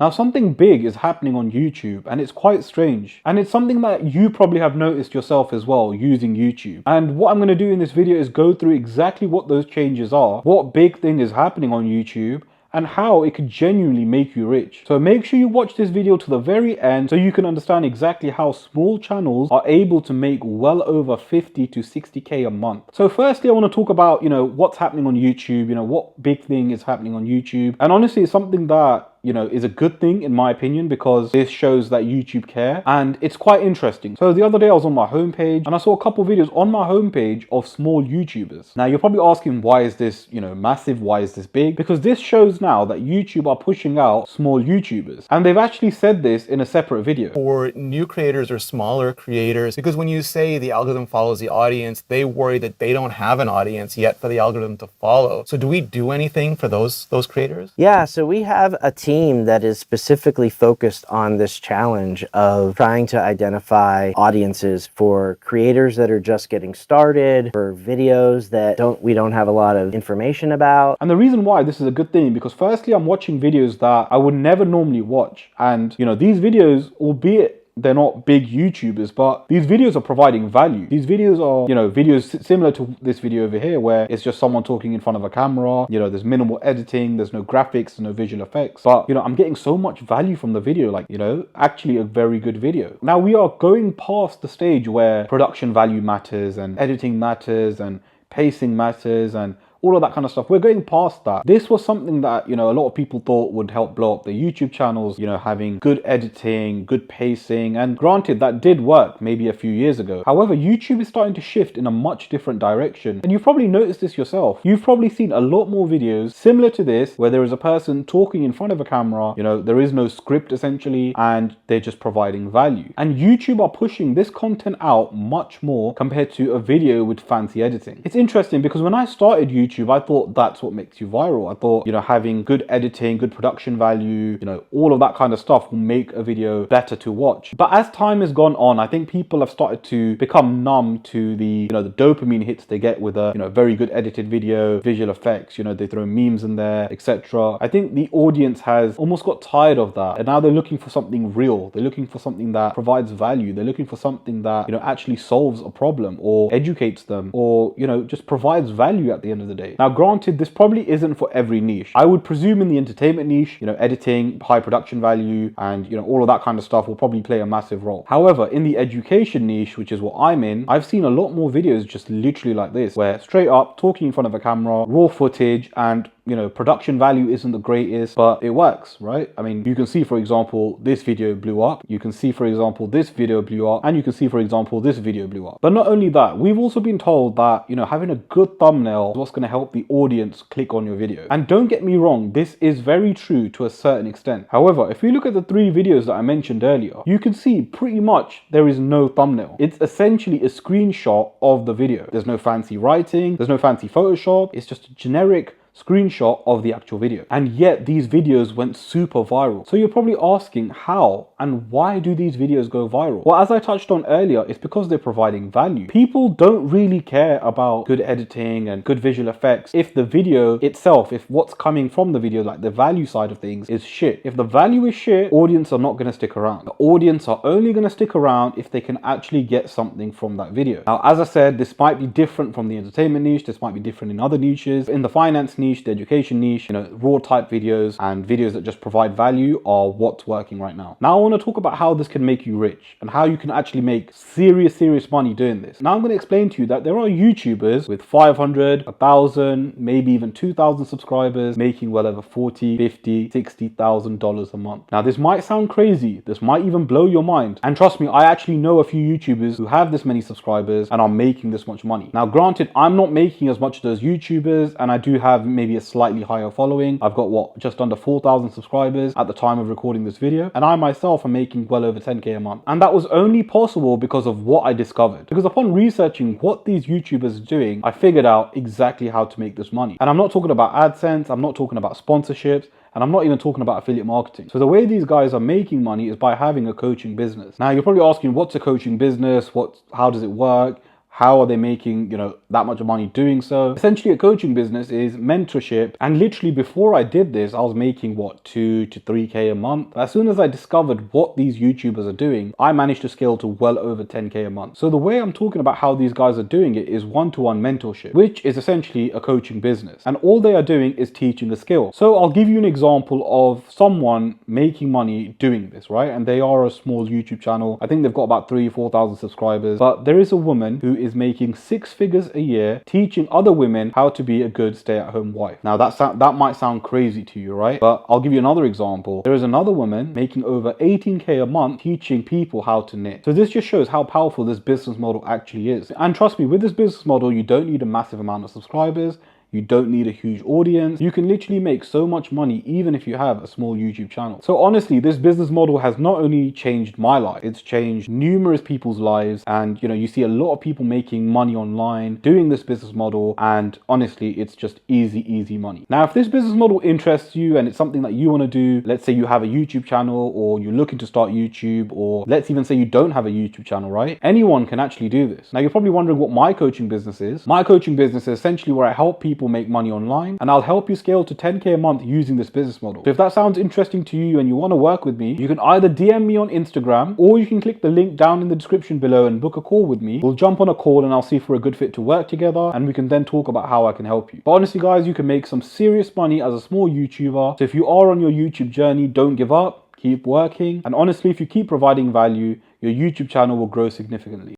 Now, something big is happening on YouTube, and it's quite strange. And it's something that you probably have noticed yourself as well using YouTube. And what I'm going to do in this video is go through exactly what those changes are, what big thing is happening on YouTube, and how it could genuinely make you rich. So make sure you watch this video to the very end so you can understand exactly how small channels are able to make well over 50 to 60k a month. So firstly, I want to talk about, what's happening on YouTube, what big thing is happening on YouTube. And honestly, it's something that is a good thing in my opinion, because this shows that YouTube care and it's quite interesting. So the other day I was on my homepage and I saw a couple videos on my homepage of small YouTubers. Now you're probably asking, why is this, massive? Why is this big? Because this shows now that YouTube are pushing out small YouTubers, and they've actually said this in a separate video. For new creators or smaller creators, because when you say the algorithm follows the audience, they worry that they don't have an audience yet for the algorithm to follow. So do we do anything for those creators? Yeah, so we have a team that is specifically focused on this challenge of trying to identify audiences for creators that are just getting started, for videos that we don't have a lot of information about. And the reason why this is a good thing, because firstly, I'm watching videos that I would never normally watch. And, these videos, albeit they're not big YouTubers, but these videos are providing value. These videos are, videos similar to this video over here, where it's just someone talking in front of a camera. There's minimal editing, there's no graphics, there's no visual effects. But, I'm getting so much value from the video, actually a very good video. Now we are going past the stage where production value matters and editing matters and pacing matters and all of that kind of stuff. We're going past that. This was something that, a lot of people thought would help blow up their YouTube channels, having good editing, good pacing. And granted, that did work maybe a few years ago. However, YouTube is starting to shift in a much different direction. And you've probably noticed this yourself. You've probably seen a lot more videos similar to this, where there is a person talking in front of a camera, there is no script essentially, and they're just providing value. And YouTube are pushing this content out much more compared to a video with fancy editing. It's interesting because when I started YouTube, I thought that's what makes you viral. I thought, having good editing, good production value, all of that kind of stuff will make a video better to watch. But as time has gone on, I think people have started to become numb to the, the dopamine hits they get with a, very good edited video, visual effects, they throw memes in there, etc. I think the audience has almost got tired of that. And now they're looking for something real. They're looking for something that provides value. They're looking for something that, actually solves a problem or educates them or, just provides value at the end of the day. Now, granted, this probably isn't for every niche. I would presume in the entertainment niche, editing, high production value, and, all of that kind of stuff will probably play a massive role. However, in the education niche, which is what I'm in, I've seen a lot more videos just literally like this, where straight up talking in front of a camera, raw footage, and production value isn't the greatest, but it works, right? I mean, you can see, for example, this video blew up. You can see, for example, this video blew up, and you can see, for example, this video blew up. But not only that, we've also been told that, having a good thumbnail is what's going to help the audience click on your video. And don't get me wrong, this is very true to a certain extent. However, if you look at the 3 videos that I mentioned earlier, you can see pretty much there is no thumbnail. It's essentially a screenshot of the video. There's no fancy writing, there's no fancy Photoshop. It's just a generic screenshot of the actual video, and yet these videos went super viral. So you're probably asking, how and why do these videos go viral? Well, as I touched on earlier, it's because they're providing value. People don't really care about good editing and good visual effects if the video itself, if what's coming from the video, like the value side of things, is shit. If the value is shit, audience are not going to stick around. The audience are only going to stick around if they can actually get something from that video. Now, as I said, this might be different from the entertainment niche, this might be different in other niches. In the finance niche, the education niche, raw type videos and videos that just provide value are what's working right now. Now I want to talk about how this can make you rich and how you can actually make serious money doing this. Now I'm going to explain to you that there are YouTubers with 500, 1,000, maybe even 2,000 subscribers making well over $40, $50, $60,000 a month. Now this might sound crazy, this might even blow your mind, and trust me, I actually know a few YouTubers who have this many subscribers and are making this much money. Now granted, I'm not making as much as those YouTubers, and I do have maybe a slightly higher following. I've got just under 4,000 subscribers at the time of recording this video, and I myself am making well over 10k a month. And that was only possible because of what I discovered. Because upon researching what these YouTubers are doing, I figured out exactly how to make this money. And I'm not talking about AdSense, I'm not talking about sponsorships, and I'm not even talking about affiliate marketing. So the way these guys are making money is by having a coaching business. Now you're probably asking, what's a coaching business? How does it work? How are they making, that much money doing so? Essentially, a coaching business is mentorship. And literally before I did this, I was making what, 2 to 3K a month. As soon as I discovered what these YouTubers are doing, I managed to scale to well over 10K a month. So the way I'm talking about how these guys are doing it is one-to-one mentorship, which is essentially a coaching business. And all they are doing is teaching a skill. So I'll give you an example of someone making money doing this, right? And they are a small YouTube channel. I think they've got about 3,000-4,000 subscribers. But there is a woman who is making 6 figures a year teaching other women how to be a good stay-at-home wife. Now that might sound crazy to you, right? But I'll give you another example. There is another woman making over 18K a month teaching people how to knit. So this just shows how powerful this business model actually is. And trust me, with this business model, you don't need a massive amount of subscribers. You don't need a huge audience. You can literally make so much money even if you have a small YouTube channel. So honestly, this business model has not only changed my life, it's changed numerous people's lives. And you see a lot of people making money online doing this business model. And honestly, it's just easy money. Now, if this business model interests you and it's something that you want to do, let's say you have a YouTube channel or you're looking to start YouTube, or let's even say you don't have a YouTube channel, right? Anyone can actually do this. Now, you're probably wondering what my coaching business is. My coaching business is essentially where I help people make money online, and I'll help you scale to 10K a month using this business model. So if that sounds interesting to you and you want to work with me, you can either DM me on Instagram, or you can click the link down in the description below and book a call with me. We'll jump on a call and I'll see if we're a good fit to work together, and we can then talk about how I can help you. But honestly guys, you can make some serious money as a small YouTuber. So if you are on your YouTube journey, don't give up, keep working. And honestly, if you keep providing value, your YouTube channel will grow significantly.